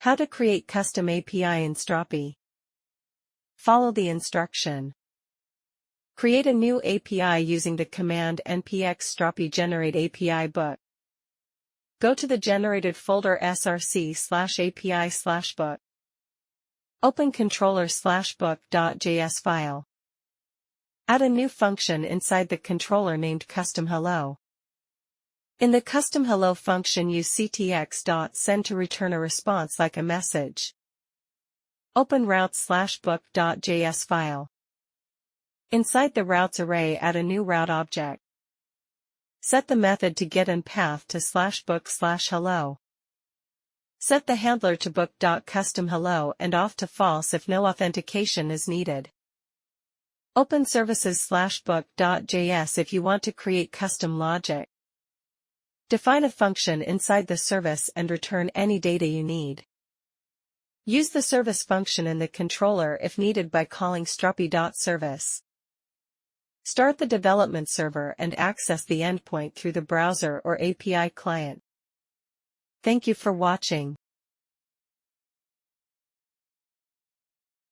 How to create custom API in Strapi. Follow the instruction. Create a new API using the command npx strapi generate API book. Go to the generated folder src/api/book. Open controller/book.js file. Add a new function inside the controller named custom hello. In the custom hello function, use ctx.send to return a response like a message. Open routes/book.js file. Inside the routes array, add a new route object. Set the method to get and path to /book/hello. Set the handler to book.customHello and off to false if no authentication is needed. Open services/book.js if you want to create custom logic. Define a function inside the service and return any data you need. Use the service function in the controller if needed by calling strapi.service. Start the development server and access the endpoint through the browser or API client. Thank you for watching.